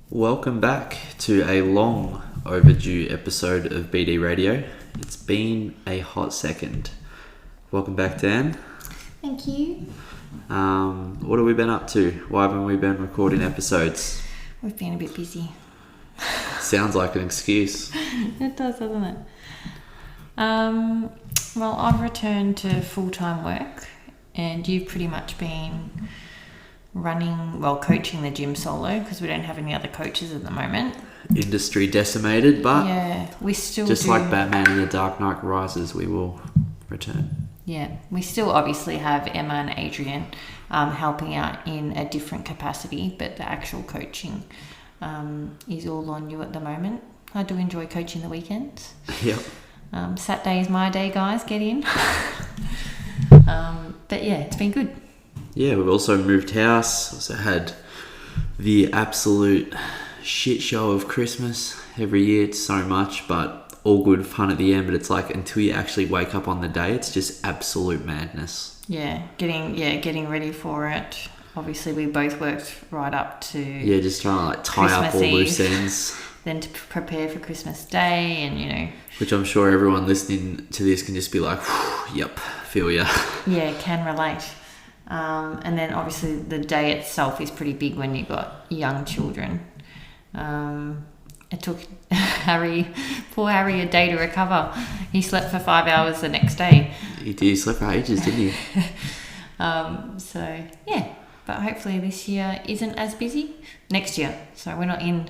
Welcome back to a long overdue episode of BD Radio. It's been a hot second. Welcome back, Dan. Thank you. What have we been up to? Why haven't we been recording episodes? We've been a bit busy. Sounds like an excuse. It does, doesn't it? Well, I've returned to full-time work and you've pretty much been coaching the gym solo because we don't have any other coaches at the moment. Industry decimated, but yeah, we still just like Batman in The Dark Knight Rises, we will return. Yeah, we still obviously have Emma and Adrian helping out in a different capacity, but the actual coaching is all on you at the moment. I do enjoy coaching the weekends. Yep. Saturday is my day, guys. Get in. But yeah, it's been good. Yeah, we've also moved house. Also had the absolute shit show of Christmas. Every year it's so much, but all good fun at the end. But it's like until you actually wake up on the day, it's just absolute madness. Yeah, getting ready for it. Obviously, we both worked right up to just trying to like tie Christmas up all Eve, loose ends. Then to prepare for Christmas Day, and which I'm sure everyone listening to this can just be like, yep, feel ya. Yeah, can relate. And then obviously the day itself is pretty big when you've got young children. It took poor Harry, a day to recover. He slept for 5 hours the next day. He did. He slept for ages, didn't he? So yeah, but hopefully this year isn't as busy. Next year, so we're not in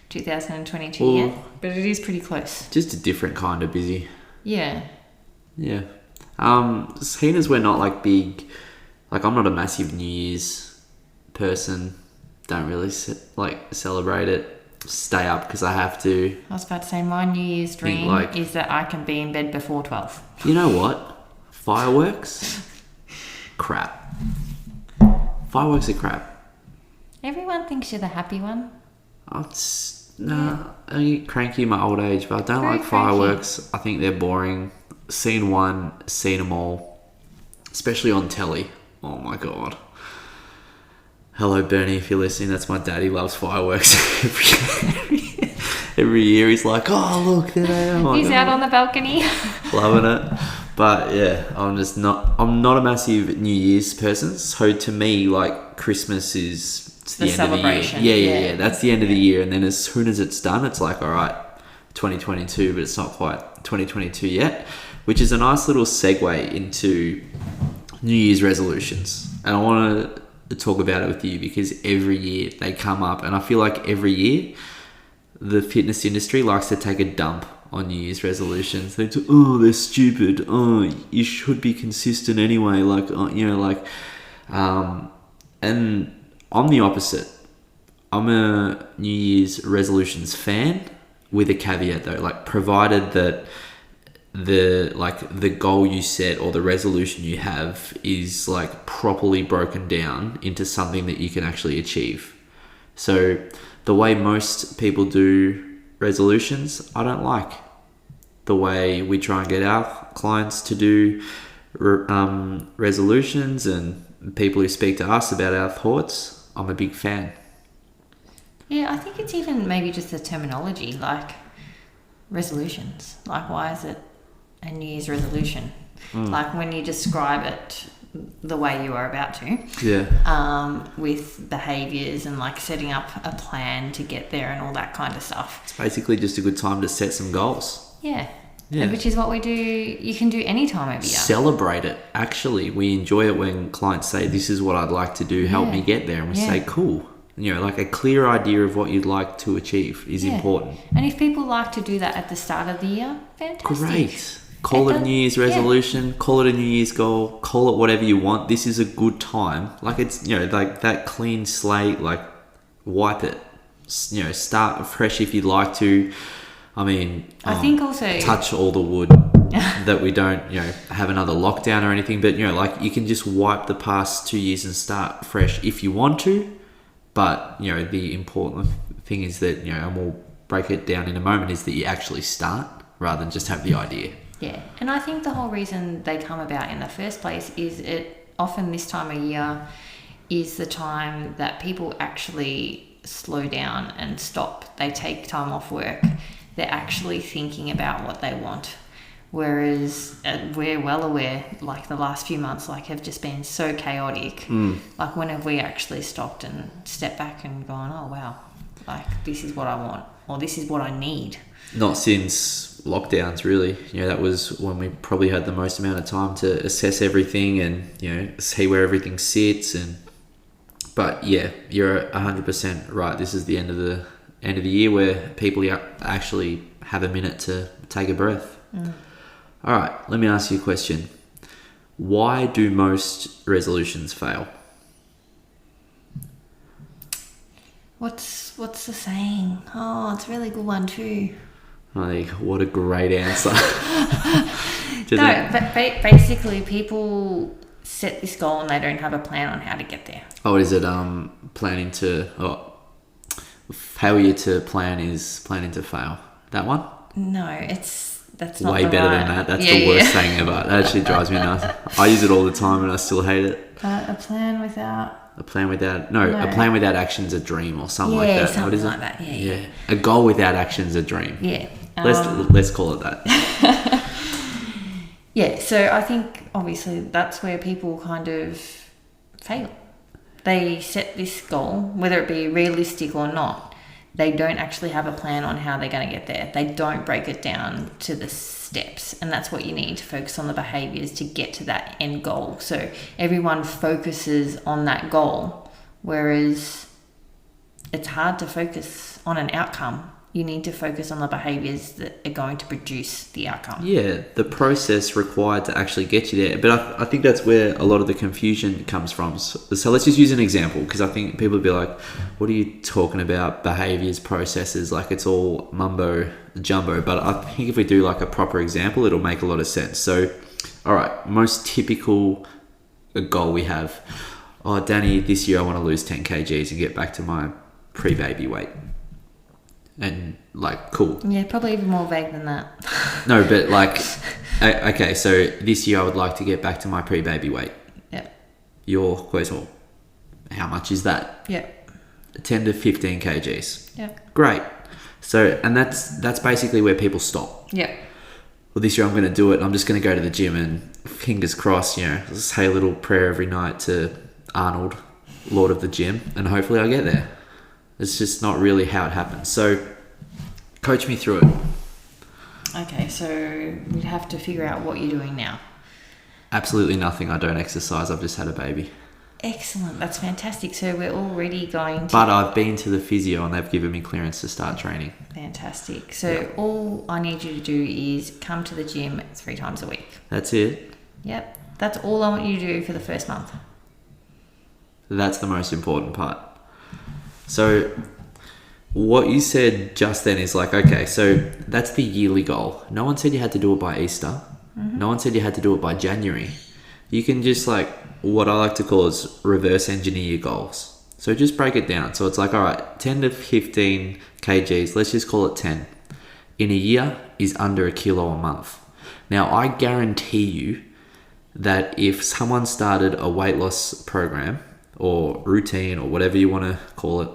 2022 yet, but it is pretty close. Just a different kind of busy. Yeah. Yeah. Seeing as we're not like big, like I'm not a massive New Year's person. Don't really celebrate it. Stay up because I have to. I was about to say my New Year's dream is that I can be in bed before 12. You know what? Fireworks? Crap. Fireworks are crap. Everyone thinks you're the happy one. I get cranky in my old age, but I don't like fireworks. Cranky. I think they're boring. Seen one, seen them all. Especially on telly. Oh my god. Hello Bernie, if you're listening, that's my dad. He loves fireworks. Every year he's like, oh look, there they are. He's out on the balcony. Loving it. But yeah, I'm not a massive New Year's person. So to me, like Christmas is the end celebration. Of the year. Yeah. That's the end of the year. And then as soon as it's done, it's like, all right, 2022, but it's not quite 2022 yet, which is a nice little segue into New Year's resolutions. And I want to talk about it with you because every year they come up, and I feel like every year the fitness industry likes to take a dump on New Year's resolutions. They say, oh, they're stupid. Oh, you should be consistent anyway. And I'm the opposite. I'm a New Year's resolutions fan with a caveat though, like provided that the goal you set or the resolution you have is like properly broken down into something that you can actually achieve. So the way most people do resolutions, I don't like. The way we try and get our clients to do resolutions and people who speak to us about our thoughts, I'm a big fan. Yeah, I think it's even maybe just the terminology, like resolutions. Like, why is it a New Year's resolution? Like when you describe it the way you are about to, with behaviours and like setting up a plan to get there and all that kind of stuff. It's basically just a good time to set some goals. Yeah. Which is what we do. You can do any time of year. Celebrate it. Actually, we enjoy it when clients say, this is what I'd like to do, help me get there. And we say, cool. Like a clear idea of what you'd like to achieve is important. And if people like to do that at the start of the year, fantastic. Great. Call it a New Year's resolution, call it a New Year's goal, call it whatever you want. This is a good time. Like it's, like that clean slate, like wipe it. Start fresh if you'd like to. I mean, I think also touch all the wood that we don't, have another lockdown or anything. But, like you can just wipe the past 2 years and start fresh if you want to. But, the important thing is that, and we'll break it down in a moment, is that you actually start rather than just have the idea. Yeah. And I think the whole reason they come about in the first place is it often this time of year is the time that people actually slow down and stop. They take time off work. They're actually thinking about what they want. Whereas we're well aware, like the last few months, like have just been so chaotic. Like when have we actually stopped and stepped back and gone, oh wow, like this is what I want, or this is what I need? Not since lockdowns, really. You know, that was when we probably had the most amount of time to assess everything and, you know, see where everything sits. But yeah, you're 100% right. This is the end of the year where people actually have a minute to take a breath. All right, let me ask you a question. Why do most resolutions fail? What's the saying? Oh, it's a really good one too. Like, what a great answer. But basically people set this goal and they don't have a plan on how to get there. Oh, is it failure to plan is planning to fail? That one? No, that's not way better than that. That's the worst saying ever. That actually drives me nuts. I use it all the time and I still hate it. A plan without action's a dream or something like that. Something what is like it? that. Yeah. A goal without action's a dream. Yeah. Let's call it that. Yeah. So I think obviously that's where people kind of fail. They set this goal, whether it be realistic or not. They don't actually have a plan on how they're going to get there. They don't break it down to the steps. And that's what you need to focus on, the behaviors to get to that end goal. So everyone focuses on that goal, whereas it's hard to focus on an outcome. You need to focus on the behaviors that are going to produce the outcome. Yeah, the process required to actually get you there. But I think that's where a lot of the confusion comes from. So let's just use an example, because I think people will be like, what are you talking about? Behaviors, processes, like it's all mumbo jumbo. But I think if we do like a proper example, it'll make a lot of sense. So, all right, most typical goal we have. Oh, Danny, this year I want to lose 10 kgs and get back to my pre-baby weight. And like, cool. Yeah, probably even more vague than that. No, but like, okay, so this year I would like to get back to my pre-baby weight. Yeah. Your question, how much is that? Yeah. 10 to 15 kgs. Yeah. Great. So, and that's basically where people stop. Yeah. Well, this year I'm going to do it. I'm just going to go to the gym and fingers crossed, you know, say a little prayer every night to Arnold, Lord of the Gym, and hopefully I get there. It's just not really how it happens. So, coach me through it. Okay, so we'd have to figure out what you're doing now. Absolutely nothing. I don't exercise. I've just had a baby. Excellent. That's fantastic. So we're already going to... But I've been to the physio and they've given me clearance to start training. Fantastic. So all I need you to do is come to the gym 3 times a week. That's it? Yep. That's all I want you to do for the first month. That's the most important part. So what you said just then is like, okay, so that's the yearly goal. No one said you had to do it by Easter. Mm-hmm. No one said you had to do it by January. You can just like, what I like to call is reverse engineer your goals. So just break it down. So it's like, all right, 10 to 15 kgs, let's just call it 10. In a year is under a kilo a month. Now, I guarantee you that if someone started a weight loss program or routine or whatever you want to call it,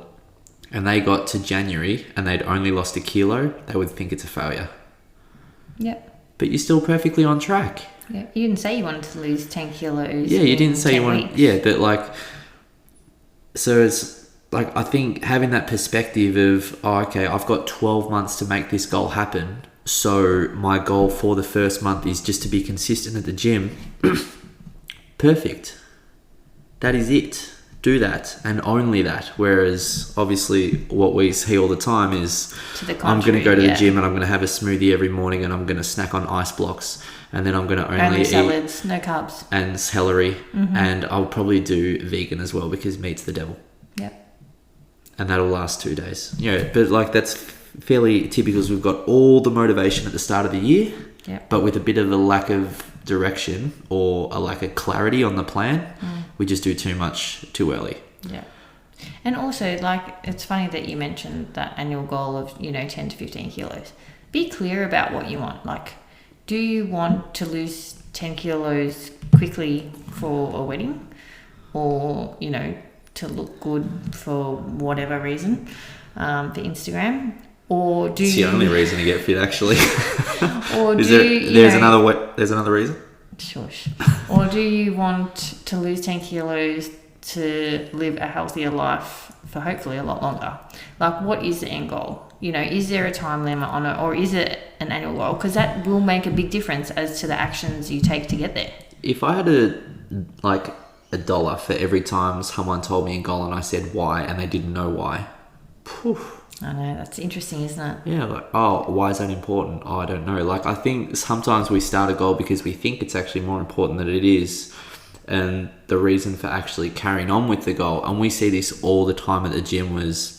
and they got to January and they'd only lost a kilo, they would think it's a failure. Yep. But you're still perfectly on track. Yeah. You didn't say you wanted to lose 10 kilos. Yeah, you didn't say you wanted. wanted. Yeah, but like, so it's like, I think having that perspective of, oh, okay, I've got 12 months to make this goal happen. So my goal for the first month is just to be consistent at the gym. Perfect. That is it. Do that and only that. Whereas obviously what we see all the time is I'm going to go to the gym and I'm going to have a smoothie every morning and I'm going to snack on ice blocks and then I'm going to only salads, no carbs. And celery. Mm-hmm. And I'll probably do vegan as well because meat's the devil. Yep. And that'll last 2 days. Yeah, but like that's fairly typical because we've got all the motivation at the start of the year, yep. But with a bit of a lack of direction or a lack of clarity on the plan, we just do too much too early. Yeah. And also, like, it's funny that you mentioned that annual goal of, 10 to 15 kilos. Be clear about what you want. Like, do you want to lose 10 kilos quickly for a wedding? Or, to look good for whatever reason, for Instagram, or do it's the only reason to get fit, actually. or there's another reason? Shush. Or do you want to lose 10 kilos to live a healthier life for hopefully a lot longer? Like, what is the end goal? You know, is there a time limit on it, or is it an annual goal? Because that will make a big difference as to the actions you take to get there. If I had $1 for every time someone told me a goal and I said why and they didn't know why, poof. I know, that's interesting, isn't it? Yeah, like, oh, why is that important? Oh, I don't know. Like, I think sometimes we start a goal because we think it's actually more important than it is. And the reason for actually carrying on with the goal, and we see this all the time at the gym, was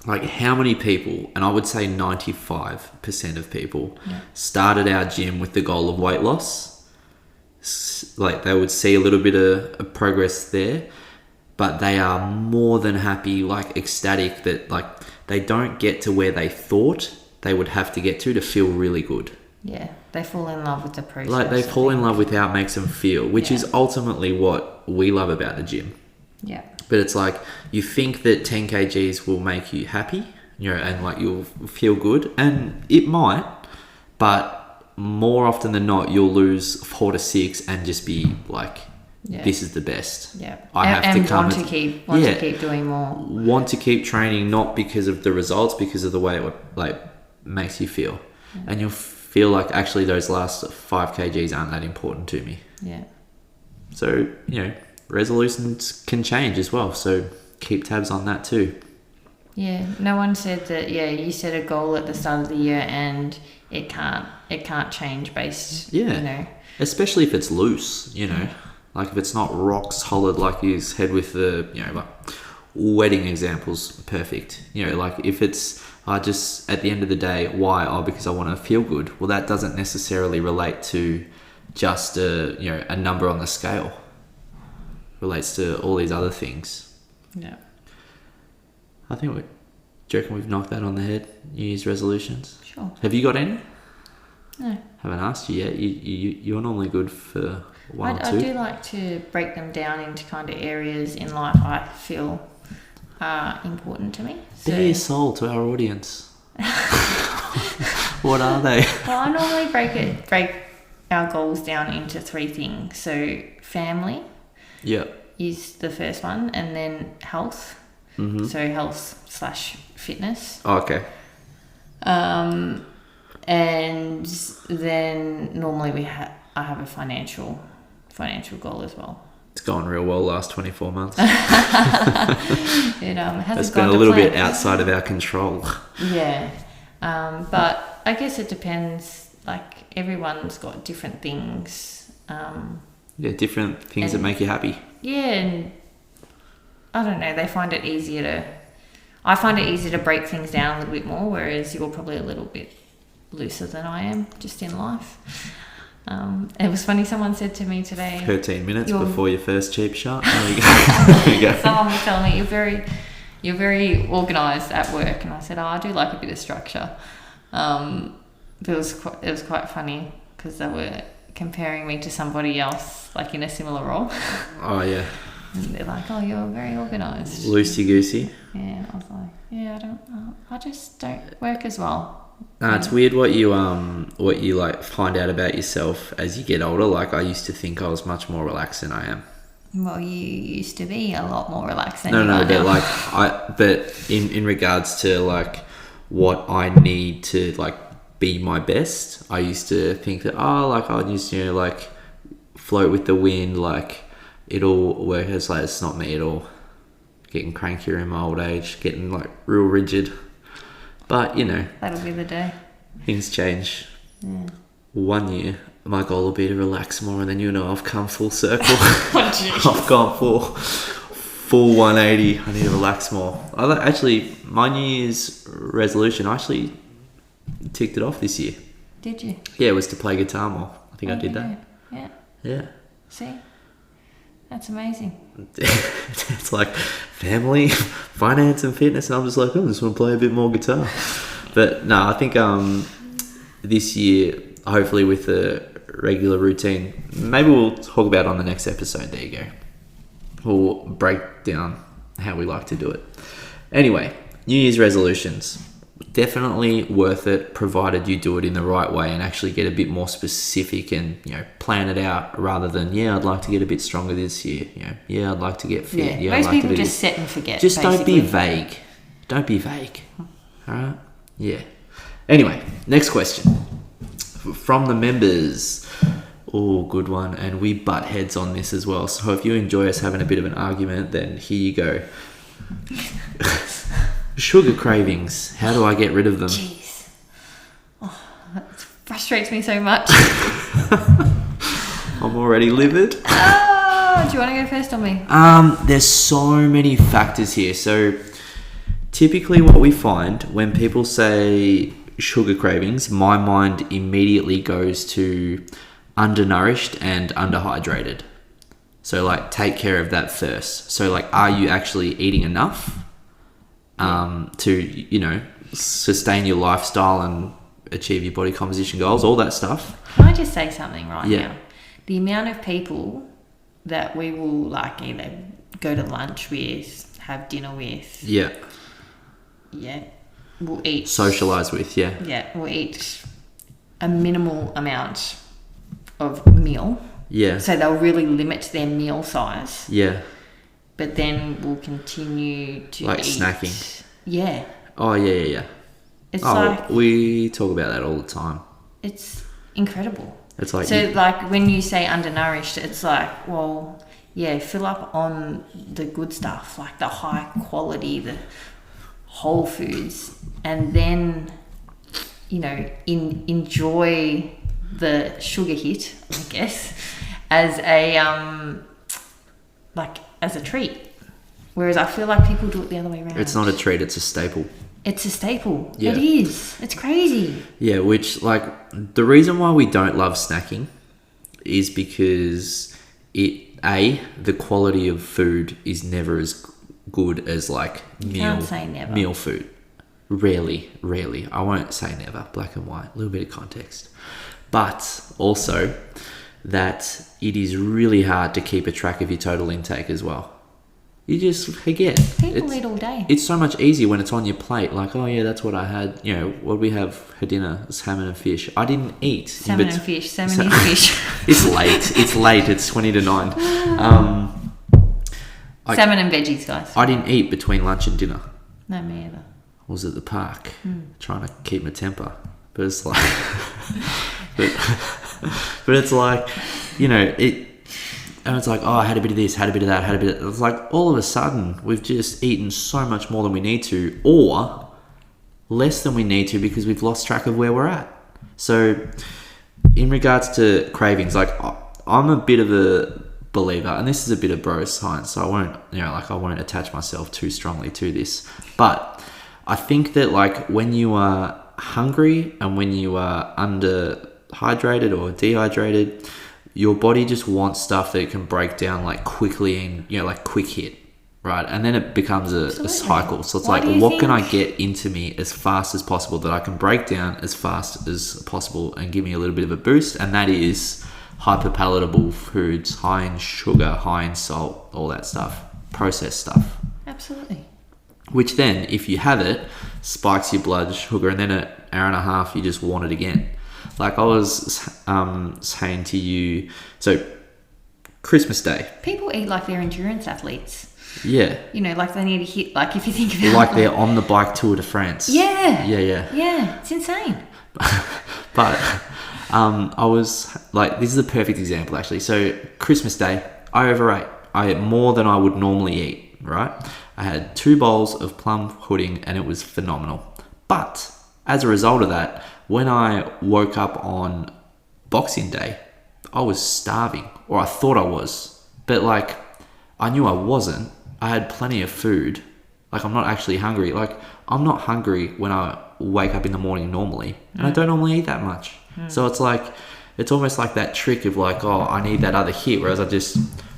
like how many people, and I would say 95% of people, started our gym with the goal of weight loss. Like, they would see a little bit of progress there, but they are more than happy, like ecstatic that like they don't get to where they thought they would have to get to feel really good. Yeah, they fall in love with the process. Like, they fall in love with how it makes them feel, which is ultimately what we love about the gym. Yeah. But it's like, you think that 10 kgs will make you happy, you know, and like you'll feel good, and it might, but more often than not, you'll lose 4 to 6 and just be like, this is the best. Yeah. I have to come to keep doing more. Want to keep training, not because of the results, because of the way it like makes you feel. And you'll feel like actually those last 5 kgs aren't that important to me. Yeah. So, you know, resolutions can change as well. So keep tabs on that too. Yeah. No one said that, you set a goal at the start of the year and it can't change based, you know. Especially if it's loose, you know. Like, if it's not rock solid, like you said with the, you know, like wedding examples, perfect. You know, like if it's just at the end of the day, why? Oh, because I want to feel good. Well, that doesn't necessarily relate to just a number on the scale. It relates to all these other things. Yeah. I think do you reckon we've knocked that on the head? New Year's resolutions. Sure. Have you got any? No. Haven't asked you yet. You're normally good for one or two. I do like to break them down into kind of areas in life I feel are important to me. So, Bare soul to our audience. What are they? Well, I normally break our goals down into 3 things. So family is the first one, and then health. Mm-hmm. So health/fitness. Oh, okay. And then normally I have a financial goal as well. It's gone real well last 24 months. It hasn't It's been gone a little plan. bit outside of our control. Yeah. But I guess it depends. Like, everyone's got different things. Different things that make you happy. Yeah, and I don't know. I find it easier to break things down a little bit more, whereas you're probably a little bit looser than I am just in life. It was funny, someone said to me today, 13 minutes before your first cheap shot. There you go. There you go. Someone was telling me you're very organised at work, and I said, I do like a bit of structure. But it was quite funny because they were comparing me to somebody else, like in a similar role. Oh yeah. And they're like, "Oh, you're very organised." Loosey goosey. Yeah, and I was like, "Yeah, I just don't work as well." It's weird what you like find out about yourself as you get older. Like, I used to think I was much more relaxed than I am. Well, you used to be a lot more relaxed than No, you are but now. but in regards to like what I need to like be my best, I used to think that I'll just like float with the wind, like it'll work. It's like, it's not me at all. Getting crankier in my old age, getting like real rigid. But that'll be the day. Things change. Yeah. 1 year, my goal will be to relax more, and then I've come full circle. Oh, I've gone full 180. I need to relax more. Actually, my New Year's resolution, I actually ticked it off this year. Did you? Yeah, it was to play guitar more. I think I did that. Yeah. Yeah. See? That's amazing. It's like family, finance and fitness, and I'm just like, I just want to play a bit more guitar. But no, I think this year, hopefully with a regular routine, maybe we'll talk about it on the next episode. There you go. We'll break down how we like to do it. Anyway, New Year's resolutions. Definitely worth it, provided you do it in the right way and actually get a bit more specific and, plan it out rather than, I'd like to get a bit stronger this year. I'd like to get fit. Yeah, I'd most like people to do just this. set and forget. Just basically. don't be vague. Don't be vague. All right? Yeah. Anyway, next question. From the members. Oh, good one. And we butt heads on this as well. So if you enjoy us having a bit of an argument, then here you go. Sugar cravings. How do I get rid of them? Jeez. Oh, that frustrates me so much. I'm already livid. Do you want to go first on me? There's so many factors here. So typically what we find when people say sugar cravings, my mind immediately goes to undernourished and underhydrated. So like take care of that first. So like, are you actually eating enough to, sustain your lifestyle and achieve your body composition goals, all that stuff? Can I just say something now? The amount of people that we will like either go to lunch with, have dinner with. Yeah. We'll eat. Socialise with, yeah. Yeah, we'll eat a minimal amount of meal. Yeah. So they'll really limit their meal size. Yeah. But then we'll continue to like eat. Snacking. Yeah. Oh, yeah. It's like... we talk about that all the time. It's incredible. It's like... So, like, when you say undernourished, it's like, well, yeah, fill up on the good stuff, like the high quality, the whole foods, and then, enjoy the sugar hit, I guess, as a as a treat. Whereas I feel like people do it the other way around. It's not a treat, it's a staple. It's a staple. Yeah. It is. It's crazy. Yeah, which, the reason why we don't love snacking is because the quality of food is never as good as, Can't say never. meal food. Rarely. I won't say never, black and white, a little bit of context. But also that it is really hard to keep a track of your total intake as well. You just forget. People eat all day. It's so much easier when it's on your plate. Like, oh yeah, that's what I had. What did we have for dinner? Salmon and fish. I didn't eat. Salmon and fish. It's late. It's 20 to 9. Salmon and veggies, guys. I didn't eat between lunch and dinner. No, me either. I was at the park trying to keep my temper. But it's like... but it's like, and it's like, oh, I had a bit of this, had a bit of that, had a bit of... It's like, all of a sudden, we've just eaten so much more than we need to, or less than we need to because we've lost track of where we're at. So, in regards to cravings, I'm a bit of a believer, and this is a bit of bro science, so I won't, I won't attach myself too strongly to this. But I think that, when you are hungry and when you are underhydrated or dehydrated, your body just wants stuff that it can break down quickly and quick hit, right? And then it becomes a cycle. So it's what can I get into me as fast as possible that I can break down as fast as possible and give me a little bit of a boost? And that is hyperpalatable foods, high in sugar, high in salt, all that stuff, processed stuff. Absolutely. Which then, if you have it, spikes your blood sugar, and then an hour and a half, you just want it again. Like I was saying to you, so Christmas Day. People eat like they're endurance athletes. Yeah. They need to hit, if you think about it. They're on the bike Tour de France. Yeah. Yeah. Yeah, it's insane. But I was this is a perfect example actually. So Christmas Day, I overate. I ate more than I would normally eat, right? I had 2 bowls of plum pudding and it was phenomenal. But as a result of that, when I woke up on Boxing Day, I was starving, or I thought I was, but I knew I wasn't. I had plenty of food. I'm not actually hungry. I'm not hungry when I wake up in the morning normally, and I don't normally eat that much. So it's almost like that trick of oh, I need that other hit, whereas I just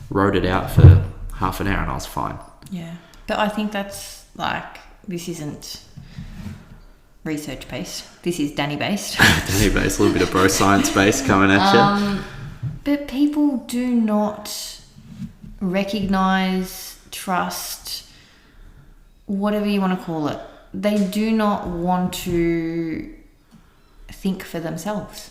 rode it out for half an hour and I was fine. Yeah. But I think that's this isn't research based. This is Danny based. Danny based, a little bit of bro science based coming at you. But people do not recognise, trust, whatever you want to call it, they do not want to think for themselves.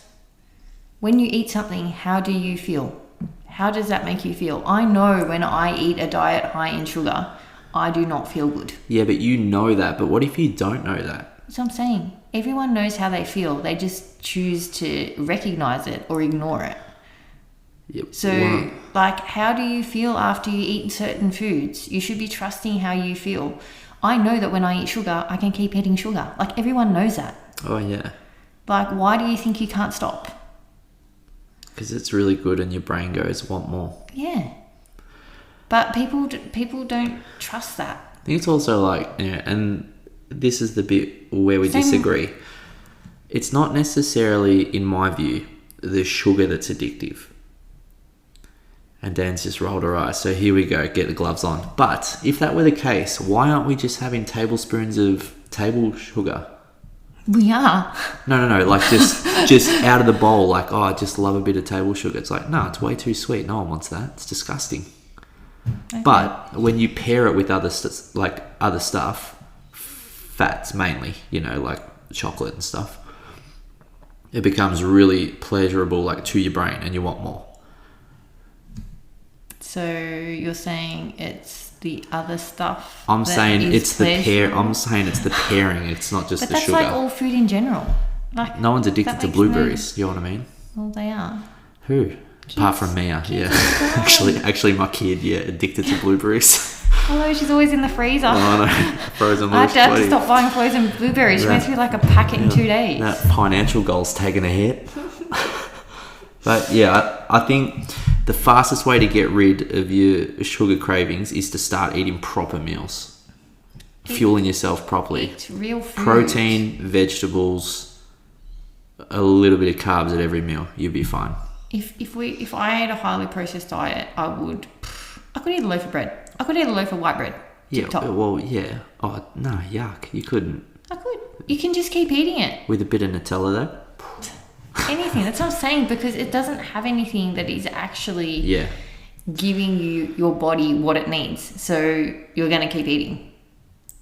When you eat something, how do you feel? How does that make you feel? I know when I eat a diet high in sugar, I do not feel good. Yeah, but you know that. But what if you don't know that? That's what I'm saying. Everyone knows how they feel. They just choose to recognize it or ignore it. Yep. So, like, how do you feel after you eat certain foods? You should be trusting how you feel. I know that when I eat sugar, I can keep eating sugar. Like, everyone knows that. Oh, yeah. Like, why do you think you can't stop? Because it's really good and your brain goes, want more. Yeah. But people don't trust that. I think it's also like, and this is the bit where we disagree. It's not necessarily, in my view, the sugar that's addictive. And Dan's just rolled her eyes. So here we go, get the gloves on. But if that were the case, why aren't we just having tablespoons of table sugar? We are. No, like just out of the bowl, like, oh, I just love a bit of table sugar. It's like, no, it's way too sweet. No one wants that. It's disgusting. Okay. But when you pair it with other stuff, fats mainly, like chocolate and stuff, it becomes really pleasurable, like, to your brain, and you want more. So you're saying it's the other stuff? I'm saying it's the pairing. It's not just the sugar. But that's like all food in general. Like, no one's addicted to blueberries. You know what I mean? Well, they are. Who? Kids. Apart from Mia, yeah. actually, my kid, addicted to blueberries. Hello, she's always in the freezer. Oh, no. Frozen. I had to stop buying frozen blueberries. She went through like a packet in 2 days. That financial goal's taken a hit. But yeah, I think the fastest way to get rid of your sugar cravings is to start eating proper meals. Fueling yourself properly. Eat real food. Protein, vegetables, a little bit of carbs at every meal. You'll be fine. If I ate a highly processed diet, I could eat a loaf of bread. I could eat a loaf of white bread. Yeah, well, yeah. Oh, no, yuck. You couldn't. I could. You can just keep eating it. With a bit of Nutella, though? Anything. That's what I'm saying, because it doesn't have anything that is actually giving your body what it needs. So you're going to keep eating.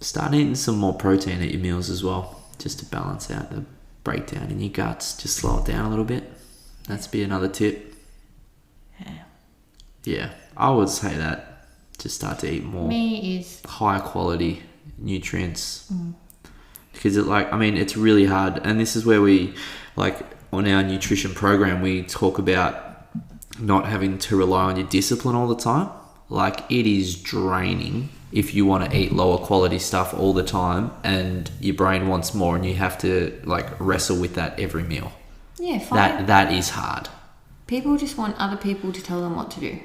Start eating some more protein at your meals as well, just to balance out the breakdown in your guts. Just slow it down a little bit. That's be another tip. Yeah, I would say that. Just start to eat more higher quality nutrients. Because it's really hard. And this is where we, on our nutrition program, we talk about not having to rely on your discipline all the time. It is draining if you want to eat lower quality stuff all the time and your brain wants more and you have to wrestle with that every meal. Yeah, fine. That is hard. People just want other people to tell them what to do.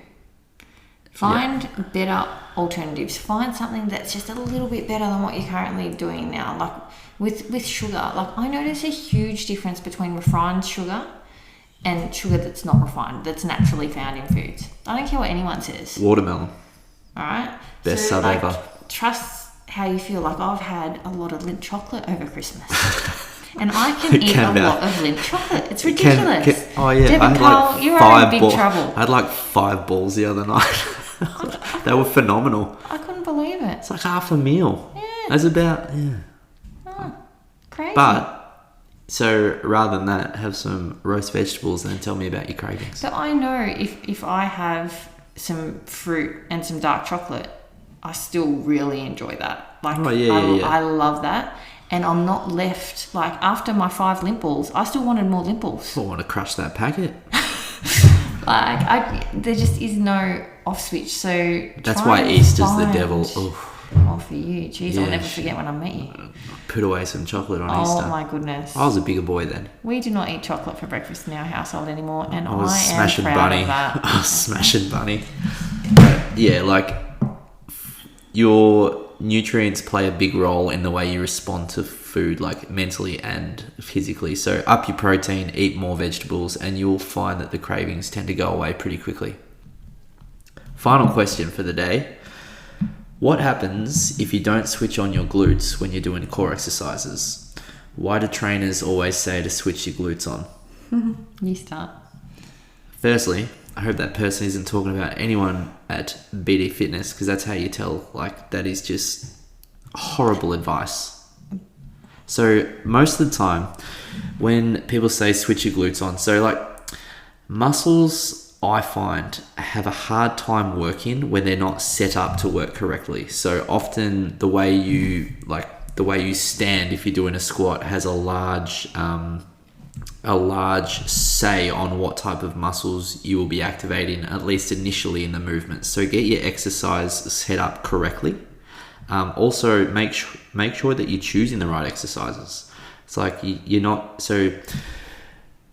Find better alternatives. Find something that's just a little bit better than what you're currently doing now. With sugar, I notice a huge difference between refined sugar and sugar that's not refined, that's naturally found in foods. I don't care what anyone says. Watermelon. All right? Best sub ever. Trust how you feel. I've had a lot of Lindt chocolate over Christmas. And I can eat a lot of Lindt chocolate. It's ridiculous. Oh, yeah. Deb and Carl, you are in big trouble. I had 5 balls the other night. They were phenomenal. I couldn't believe it. It's half a meal. Yeah. That's about, crazy. But, so rather than that, have some roast vegetables and then tell me about your cravings. So I know if I have some fruit and some dark chocolate, I still really enjoy that. I love that. And I'm not left, after my 5 Lindt balls, I still wanted more Lindt balls. I want to crush that packet. There just is no off switch. So that's why Easter's the devil. Oof. Oh, for you. Jeez, I'll never forget when I met you. Put away some chocolate on Easter. Oh, my goodness. I was a bigger boy then. We do not eat chocolate for breakfast in our household anymore, and I was am smashing proud bunny. of that. I was smashing bunny. Yeah, your nutrients play a big role in the way you respond to food, mentally and physically. So up your protein, eat more vegetables, and you'll find that the cravings tend to go away pretty quickly. Final question for the day. What happens if you don't switch on your glutes when you're doing core exercises? Why do trainers always say to switch your glutes on? You start. Firstly, I hope that person isn't talking about anyone at BD Fitness, because that's how you tell, that is just horrible advice. So most of the time when people say switch your glutes on, so like muscles I find have a hard time working when they're not set up to work correctly. So often the way you stand if you're doing a squat has a large say on what type of muscles you will be activating, at least initially in the movement. So get your exercise set up correctly. Also make sure that you're choosing the right exercises. It's like you're not, so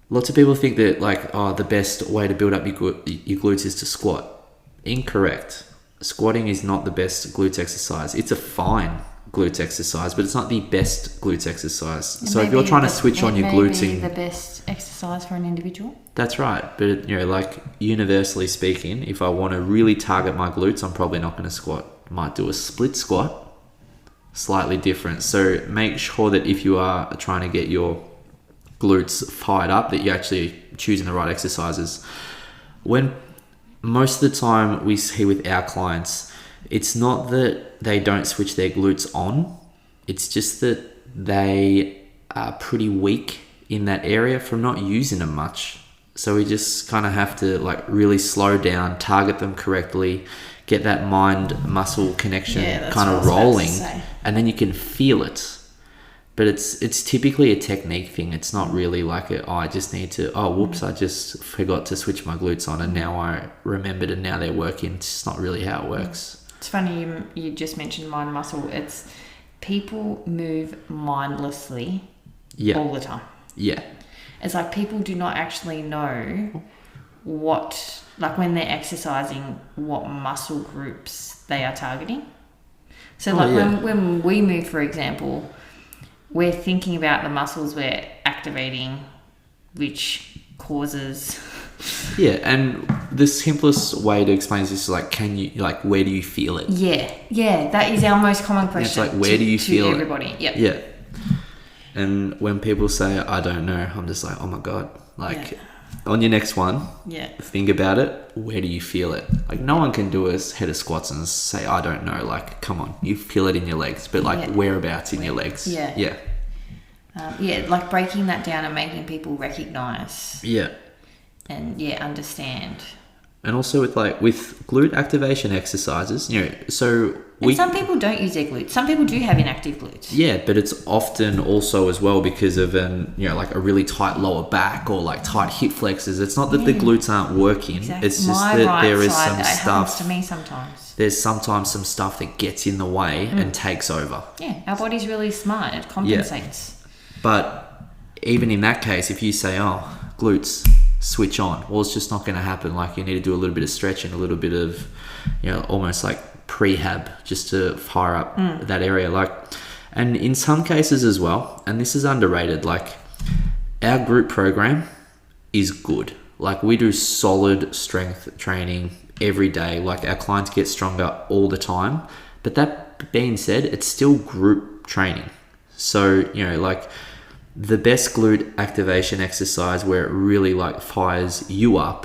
lots of people think that like, the best way to build up your glutes is to squat. Incorrect. Squatting is not the best glutes exercise. It's a fine glutes exercise, but it's not the best glutes exercise. So if you're trying to switch on your glutes, it may be the best exercise for an individual. That's right. But like universally speaking, if I want to really target my glutes, I'm probably not going to squat. Might do a split squat, slightly different. So make sure that if you are trying to get your glutes fired up, that you're actually choosing the right exercises. When most of the time we see with our clients, it's not that they don't switch their glutes on, it's just that they are pretty weak in that area from not using them much. So we just kind of have to like really slow down, target them correctly, get that mind muscle connection kind of rolling, and then you can feel it. But it's typically a technique thing. It's not really like I just need to, whoops, I just forgot to switch my glutes on and now I remembered and now they're working. It's just not really how it works. It's funny you just mentioned mind muscle. It's people move mindlessly all the time. Yeah. It's like people do not actually know what, like when they're exercising, what muscle groups they are targeting. So when we move, for example, we're thinking about the muscles we're activating, which causes... Yeah, and the simplest way to explain this is like, where do you feel it? Yeah, that is our most common question. It's like, where do you feel everybody? it? Yeah. And when people say, I don't know, I'm just like, oh my God. On your next one, think about it. Where do you feel it? Like, no one can do a head of squats and say, I don't know. Like, come on, you feel it in your legs, but whereabouts in your legs? Yeah. Like breaking that down and making people recognize. Yeah. And understand. And also with glute activation exercises, some people don't use their glutes. Some people do have inactive glutes. Yeah, but it's often also as well because of a really tight lower back or like tight hip flexors. It's not that the glutes aren't working. Exactly. It's just that there is some stuff. Happens to me sometimes. There's sometimes some stuff that gets in the way and takes over. Yeah, our body's really smart. It compensates. Yeah. But even in that case, if you say, glutes, switch on, well, it's just not going to happen. Like, you need to do a little bit of stretching, a little bit of, almost like prehab just to fire up that area. And in some cases as well, and this is underrated, like our group program is good. Like, we do solid strength training every day. Like, our clients get stronger all the time. But that being said, it's still group training. So, the best glute activation exercise where it really fires you up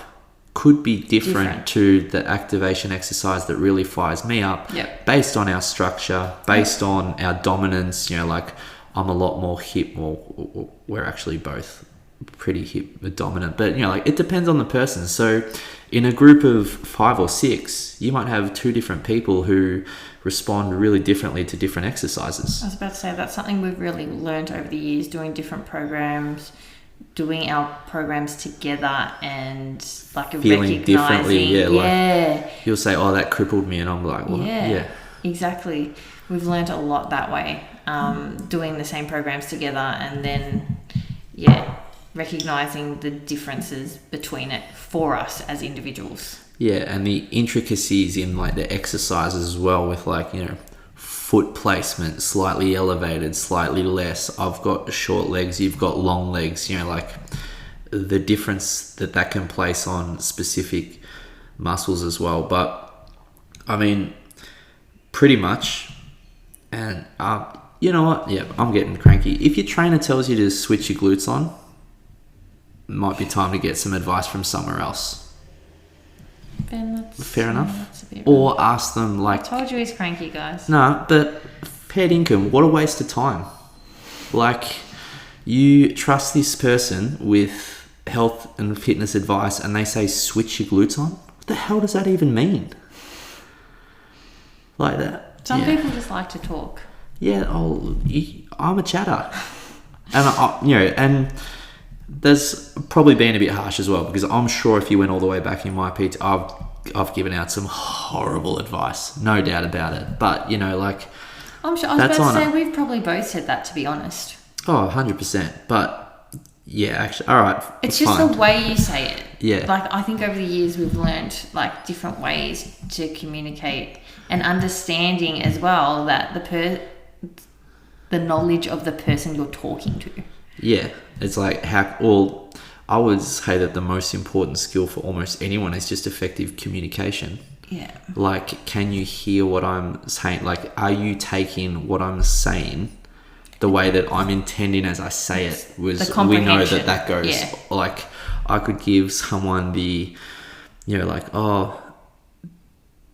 could be different to the activation exercise that really fires me up based on our structure, based on our dominance. I'm a lot more hip, or we're actually both pretty hip dominant, but it depends on the person. So in a group of 5 or 6, you might have 2 different people who respond really differently to different exercises. I was about to say that's something we've really learned over the years, doing different programs, doing our programs together, and feeling differently. You'll say, that crippled me, and I'm like, well, exactly. We've learned a lot that way, doing the same programs together, and then recognizing the differences between it for us as individuals. Yeah, and the intricacies in the exercises as well, with foot placement, slightly elevated, slightly less. I've got short legs, you've got long legs. The difference that can place on specific muscles as well. But I mean, pretty much. And you know what? Yeah, I'm getting cranky. If your trainer tells you to switch your glutes on, it might be time to get some advice from somewhere else. Ben, fair enough. Or ask them I told you he's cranky, guys. No, but fair income. What a waste of time. Like, you trust this person with health and fitness advice and they say switch your glutes on? What the hell does that even mean? Like that. Some people just like to talk. Yeah, I'm a chatter. And there's probably been a bit harsh as well, because I'm sure if you went all the way back in my PT, I've given out some horrible advice, no doubt about it. But, like... I'm sure. I was about to say, we've probably both said that, to be honest. Oh, 100%. But, yeah, actually, all right. It's just fine. The way you say it. Yeah. Like, I think over the years we've learned, like, different ways to communicate, and understanding as well that the knowledge of the person you're talking to. Yeah. It's like, I would say that the most important skill for almost anyone is just effective communication. Yeah. Like, can you hear what I'm saying? Like, are you taking what I'm saying the way that I'm intending as I say it? We know that goes. Yeah. Like, I could give someone the, like, oh,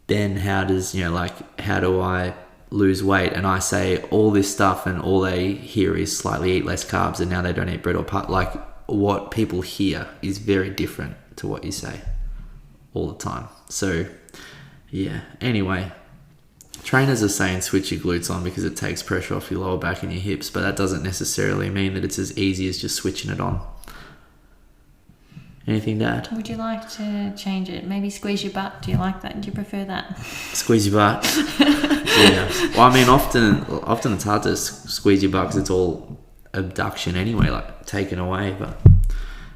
Ben, how do I lose weight? And I say all this stuff and all they hear is slightly eat less carbs and now they don't eat bread or pasta. Like, what people hear is very different to what you say all the time. So, yeah. Anyway, trainers are saying switch your glutes on because it takes pressure off your lower back and your hips, but that doesn't necessarily mean that it's as easy as just switching it on. Anything to add? Would you like to change it? Maybe squeeze your butt. Do you like that? Do you prefer that? Squeeze your butt? Yeah. Well, I mean, often it's hard to squeeze your butt because it's all abduction anyway, like taken away, but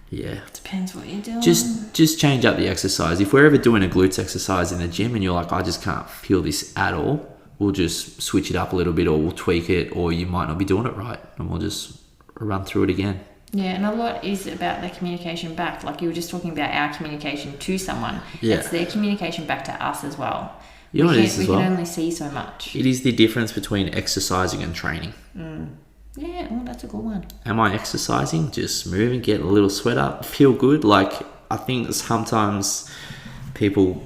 yeah. Depends what you're doing. Just change up the exercise. If we're ever doing a glutes exercise in the gym and you're like, I just can't feel this at all, we'll just switch it up a little bit, or we'll tweak it, or you might not be doing it right, and we'll just run through it again. Yeah, and a lot is about the communication back. Like you were just talking about our communication to someone. Yeah. It's their communication back to us as well. You know what it is as well? We can only see so much. It is the difference between exercising and training. Yeah, well, that's a good one. Am I exercising? Just moving, getting a little sweat up, feel good. Like, I think sometimes people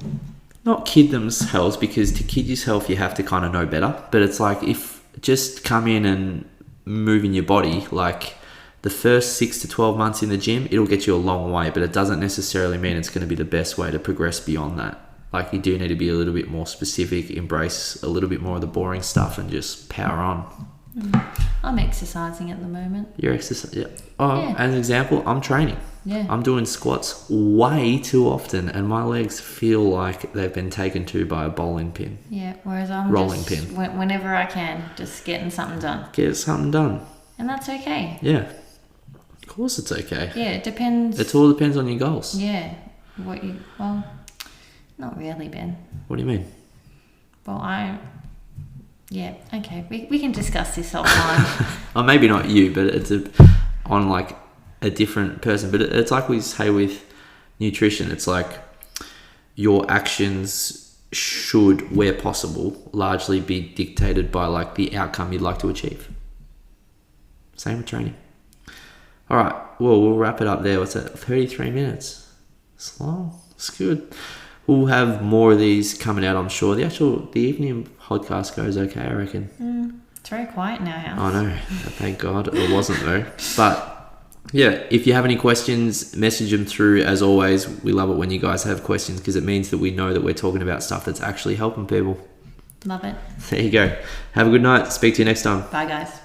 not kid themselves, because to kid yourself, you have to kind of know better. But it's like, if just come in and move in your body, like the first 6 to 12 months in the gym, it'll get you a long way, but it doesn't necessarily mean it's going to be the best way to progress beyond that. Like, you do need to be a little bit more specific, embrace a little bit more of the boring stuff and just power on. I'm exercising at the moment. You're exercising? Yeah. Oh, yeah. As an example, I'm training. Yeah. I'm doing squats way too often and my legs feel like they've been taken to by a bowling pin. Yeah, whereas I'm rolling pin. Whenever I can, just getting something done. Get something done. And that's okay. Yeah. Of course it's okay. Yeah, it depends. It all depends on your goals. Yeah. Well, not really, Ben. What do you mean? Well, yeah, okay. We can discuss this offline. Or maybe not you, but it's on like a different person. But it's like we say with nutrition. It's like your actions should, where possible, largely be dictated by like the outcome you'd like to achieve. Same with training. All right. Well, we'll wrap it up there. What's that? 33 minutes. It's long. It's good. We'll have more of these coming out, I'm sure. The evening podcast goes okay, I reckon. It's very quiet in our house. I know. Thank God it wasn't though. But yeah, if you have any questions, message them through. As always, we love it when you guys have questions because it means that we know that we're talking about stuff that's actually helping people. Love it. There you go. Have a good night. Speak to you next time. Bye, guys.